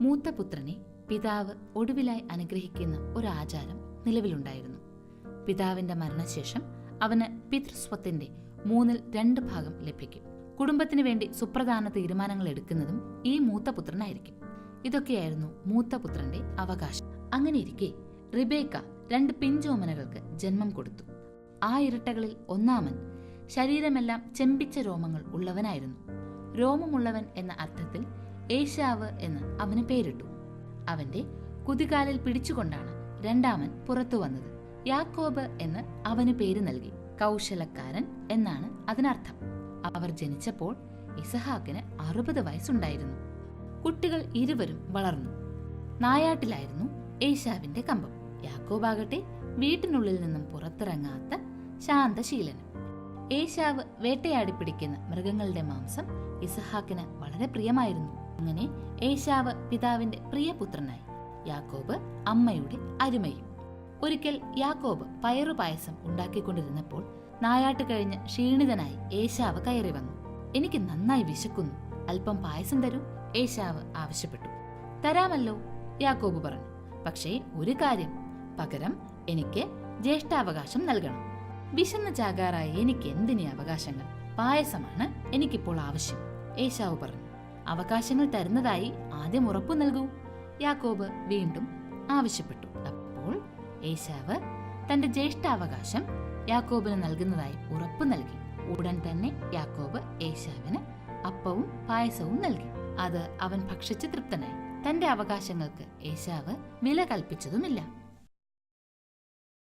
മൂത്ത പുത്രനെ പിതാവ് ഒടുവിലായി അനുഗ്രഹിക്കുന്ന ഒരു ആചാരം നിലവിലുണ്ടായിരുന്നു. പിതാവിന്റെ മരണശേഷം അവന് പിതൃസ്വത്തിന്റെ 2/3 ഭാഗം ലഭിക്കും. കുടുംബത്തിന് വേണ്ടി സുപ്രധാന തീരുമാനങ്ങൾ എടുക്കുന്നതും ഈ മൂത്ത പുത്രനായിരിക്കും. ഇതൊക്കെയായിരുന്നു മൂത്ത പുത്രന്റെ അവകാശം. അങ്ങനെയിരിക്കെ റിബേക്ക 2 പിഞ്ചോമനകൾക്ക് ജന്മം കൊടുത്തു. ആ ഇരട്ടകളിൽ ഒന്നാമൻ ശരീരമെല്ലാം ചെമ്പിച്ച രോമങ്ങൾ ഉള്ളവനായിരുന്നു. രോമമുള്ളവൻ എന്ന അർത്ഥത്തിൽ ഏശാവ് എന്ന് അവന് പേരിട്ടു. അവന്റെ കുതികാലിൽ പിടിച്ചുകൊണ്ടാണ് രണ്ടാമൻ പുറത്തു വന്നത്. യാക്കോബ് എന്ന് അവന് പേര് നൽകി. കൗശലക്കാരൻ എന്നാണ് അതിനർത്ഥം. അവർ ജനിച്ചപ്പോൾ ഇസഹാക്കിന് 60 വയസ്സുണ്ടായിരുന്നു. കുട്ടികൾ ഇരുവരും വളർന്നു. നായാട്ടിലായിരുന്നു ഏശാവിന്റെ കമ്പം. യാക്കോബാകട്ടെ വീട്ടിനുള്ളിൽ നിന്നും പുറത്തിറങ്ങാത്ത ശാന്തശീലനും. ഏശാവ് വേട്ടയാടി പിടിക്കുന്ന മൃഗങ്ങളുടെ മാംസം ഇസഹാക്കിന് വളരെ പ്രിയമായിരുന്നു. അങ്ങനെ ഏശാവ് പിതാവിന്റെ പ്രിയപുത്രനായി, യാക്കോബ് അമ്മയുടെ അരുമയും. ഒരിക്കൽ യാക്കോബ് പയറുപായസം ഉണ്ടാക്കിക്കൊണ്ടിരുന്നപ്പോൾ നായാട്ട് കഴിഞ്ഞ് ക്ഷീണിതനായി ഏശാവ് കയറി വന്നു. എനിക്ക് നന്നായി വിശക്കുന്നു, അല്പം പായസം തരൂ, ഏശാവ് ആവശ്യപ്പെട്ടു. തരാമല്ലോ, യാക്കോബ് പറഞ്ഞു. പക്ഷേ ഒരു കാര്യം, പകരം എനിക്ക് ജ്യേഷ്ഠാവകാശം നൽകണം. വിശന്ന് ചാകാറായ എനിക്ക് എന്തിനീ അവകാശങ്ങൾ? പായസമാണ് എനിക്കിപ്പോൾ ആവശ്യം, ഏശാവ് പറഞ്ഞു. അവകാശങ്ങൾ തരുന്നതായി ആദ്യം ഉറപ്പു നൽകൂ, യാക്കോബ് വീണ്ടും ആവശ്യപ്പെട്ടു. അപ്പോൾ ഏശാവ് തന്റെ ജ്യേഷ്ഠാവകാശം യാക്കോബിന് നൽകുന്നതായി ഉറപ്പു നൽകി. ഉടൻ തന്നെ യാക്കോബ് ഏശാവിന് അപ്പവും പായസവും നൽകി. അത് അവൻ ഭക്ഷിച്ച് തൃപ്തനായി. തന്റെ അവകാശങ്ങൾക്ക് ഏശാവ് വില കൽപ്പിച്ചതുമില്ല.